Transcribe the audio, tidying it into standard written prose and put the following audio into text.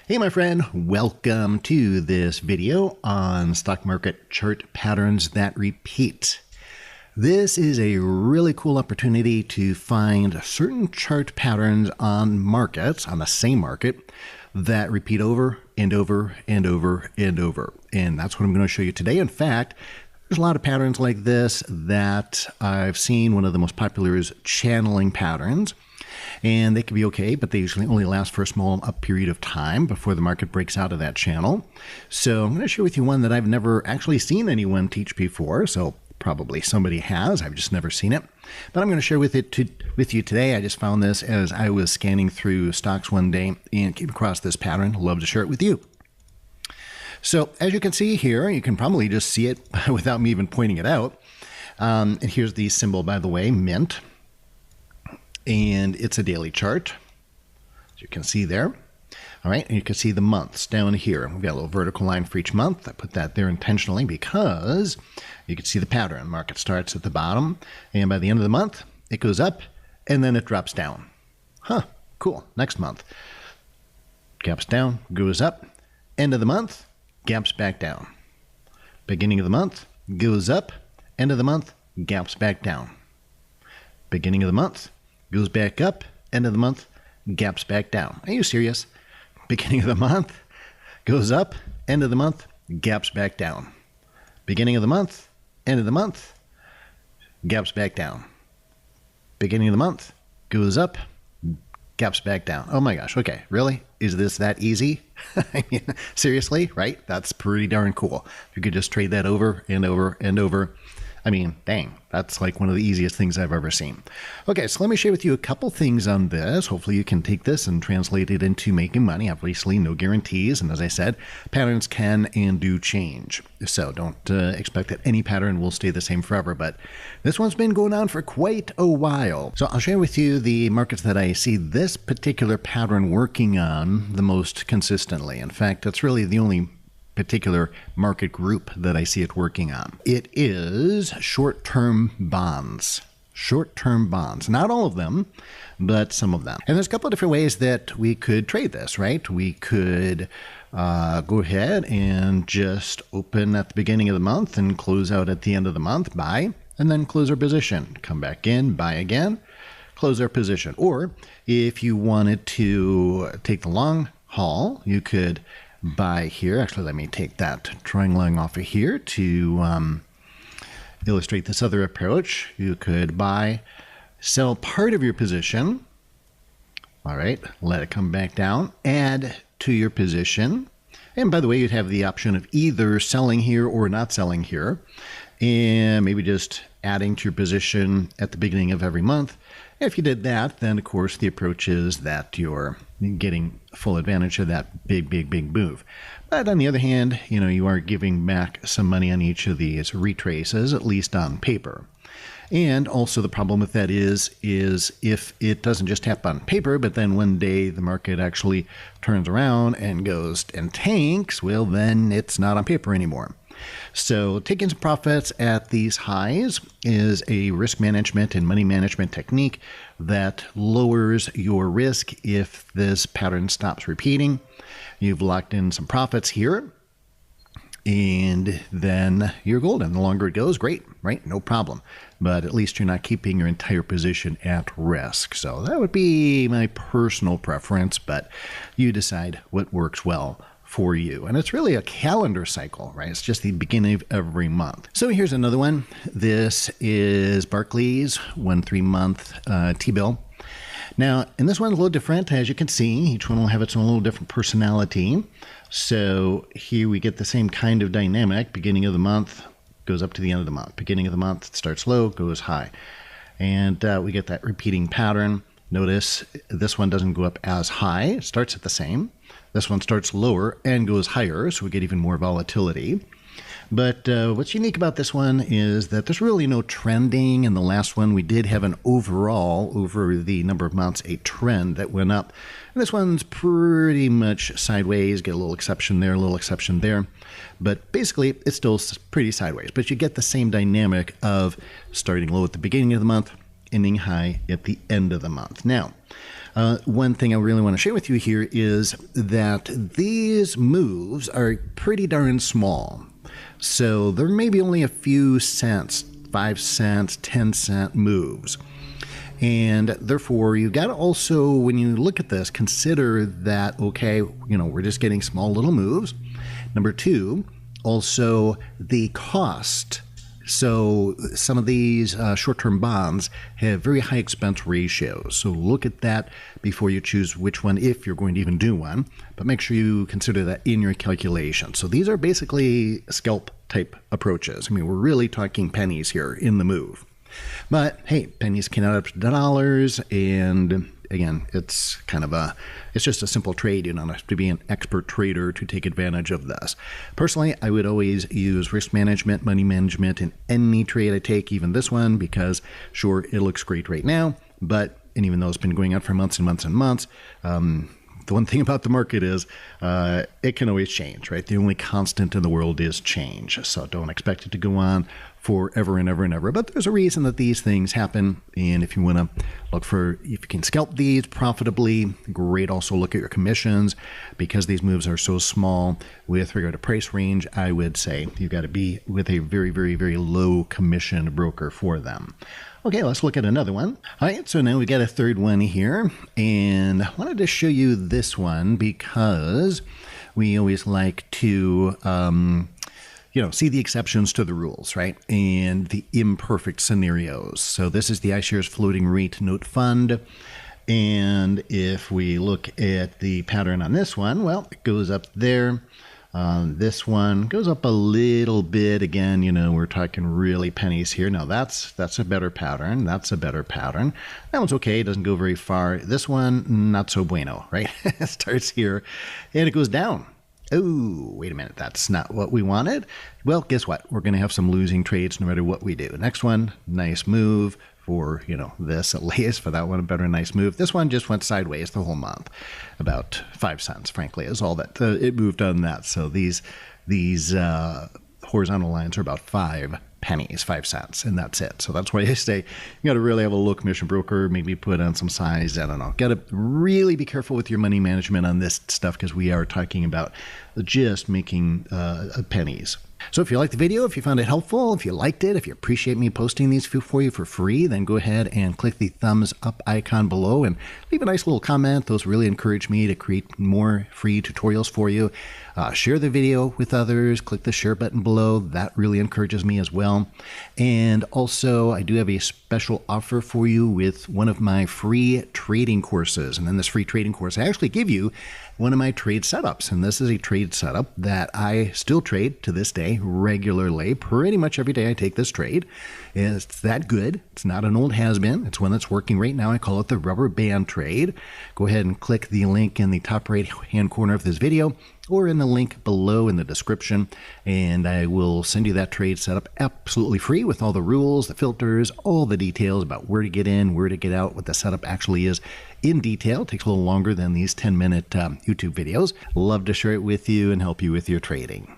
Hey my friend, welcome to this video on stock market chart patterns that repeat. This is a really cool opportunity to find certain chart patterns on markets, on the same market, that repeat over and over and over and over. And that's what I'm going to show you today. In fact, there's a lot of patterns like this that I've seen. One of the most popular is channeling patterns. And they can be okay, but they usually only last for a small period of time before the market breaks out of that channel. So I'm going to share with you one that I've never actually seen anyone teach before. So probably somebody has. I've just never seen it. But I'm going to share with you today. I just found this as I was scanning through stocks one day and came across this pattern. Love to share it with you. So as you can see here, you can probably just see it without me even pointing it out. And here's the symbol, by the way, Mint. And it's a daily chart, as you can see there. All right, and you can see the months down here. We've got a little vertical line for each month. I put that there intentionally because you can see the pattern. Market starts at the bottom, and by the end of the month, it goes up, and then it drops down. Huh, cool. Next month, gaps down, goes up. End of the month, gaps back down. Beginning of the month, goes up. End of the month, gaps back down. Beginning of the month, goes back up, end of the month, gaps back down. Are you serious? Beginning of the month, goes up, end of the month, gaps back down. Beginning of the month, end of the month, gaps back down. Beginning of the month, goes up, gaps back down. Oh my gosh, okay, really? Is this that easy? I mean, seriously, right? That's pretty darn cool. You could just trade that over and over and over. I mean, dang, that's like one of the easiest things I've ever seen. Okay, so let me share with you a couple things on this. Hopefully you can take this and translate it into making money. Obviously, no guarantees. And as I said, patterns can and do change. So don't expect that any pattern will stay the same forever. But this one's been going on for quite a while. So I'll share with you the markets that I see this particular pattern working on the most consistently. In fact, that's really the only particular market group that I see it working on. It is short-term bonds. Short-term bonds. Not all of them, but some of them. And there's a couple of different ways that we could trade this, right? We could go ahead and just open at the beginning of the month and close out at the end of the month, buy, and then close our position. Come back in, buy again, close our position. Or if you wanted to take the long haul, you could buy here. Actually, let me take that drawing line off of here to illustrate this other approach. You could buy, sell part of your position. All right, let it come back down, add to your position. And by the way, you'd have the option of either selling here or not selling here, and maybe just adding to your position at the beginning of every month. If you did that, then of course the approach is that you're getting full advantage of that big move. But on the other hand, you are giving back some money on each of these retraces, at least on paper. And also the problem with that is if it doesn't just happen on paper, but then one day the market actually turns around and goes and tanks, well, then it's not on paper anymore. So taking some profits at these highs is a risk management and money management technique that lowers your risk if this pattern stops repeating. You've locked in some profits here, and then you're golden. The longer it goes, great, right? No problem. But at least you're not keeping your entire position at risk. So that would be my personal preference, but you decide what works well for you. And it's really a calendar cycle, right? It's just the beginning of every month. So here's another one. This is Barclays 1 3-month T-bill. Now, and this one's a little different. As you can see, each one will have its own little different personality. So here we get the same kind of dynamic. Beginning of the month goes up to the end of the month. Beginning of the month, it starts low, goes high. And we get that repeating pattern. Notice this one doesn't go up as high. It starts at the same. This one starts lower and goes higher, so we get even more volatility. But what's unique about this one is that there's really no trending. In the last one, we did have an overall, over the number of months, a trend that went up. And this one's pretty much sideways. Get a little exception there, a little exception there. But basically, it's still pretty sideways. But you get the same dynamic of starting low at the beginning of the month ending high at the end of the month. Now, one thing I really want to share with you here is that these moves are pretty darn small. So there may be only a few cents, 5 cents, 10-cent moves. And therefore, you got to also, when you look at this, consider that, okay, we're just getting small little moves. Number two, also the cost. So some of these short-term bonds have very high expense ratios. So look at that before you choose which one, if you're going to even do one. But make sure you consider that in your calculation. So these are basically scalp type approaches. I mean, we're really talking pennies here in the move. But hey, pennies can add up to dollars, and again, it's just a simple trade. You don't have to be an expert trader to take advantage of this. Personally, I would always use risk management, money management in any trade I take, even this one, because sure, it looks great right now, and even though it's been going on for months and months and months, the one thing about the market is it can always change, right? The only constant in the world is change. So don't expect it to go on forever and ever and ever. But there's a reason that these things happen. And if you want to look for, if you can scalp these profitably, great. Also look at your commissions, because these moves are so small with regard to price range. I would say you've got to be with a very, very, very low commission broker for them. Okay, let's look at another one. All right, so now we got a third one here, and I wanted to show you this one because we always like to, see the exceptions to the rules, right? And the imperfect scenarios. So this is the iShares Floating Rate Note Fund. And if we look at the pattern on this one, well, it goes up there. This one goes up a little bit. Again, we're talking really pennies here. Now that's a better pattern. That's a better pattern. That one's okay. It doesn't go very far. This one, not so bueno, right? It starts here and it goes down. Oh, wait a minute. That's not what we wanted. Well, guess what? We're going to have some losing trades no matter what we do. Next one, nice move. For, this at least. For that one, a better nice move. This one just went sideways the whole month. About 5 cents, frankly, is all that it moved on that. So these horizontal lines are about 5 pennies, 5 cents, and that's it. So that's why I say you got to really have a low commission broker, maybe put on some size. I don't know. Got to really be careful with your money management on this stuff, because we are talking about just making pennies. So if you liked the video, if you found it helpful, if you liked it, if you appreciate me posting these for you for free, then go ahead and click the thumbs up icon below and leave a nice little comment. Those really encourage me to create more free tutorials for you. Share the video with others. Click the share button below. That really encourages me as well. And also, I do have a special offer for you with one of my free trading courses. And in this free trading course, I actually give you one of my trade setups. And this is a trade setup that I still trade to this day regularly. Pretty much every day I take this trade. It's that good. It's not an old has-been. It's one that's working right now. I call it the rubber band trade. Go ahead and click the link in the top right-hand corner of this video, or in the link below in the description, and I will send you that trade setup absolutely free with all the rules, the filters, all the details about where to get in, where to get out, what the setup actually is in detail. It takes a little longer than these 10-minute YouTube videos. Love to share it with you and help you with your trading.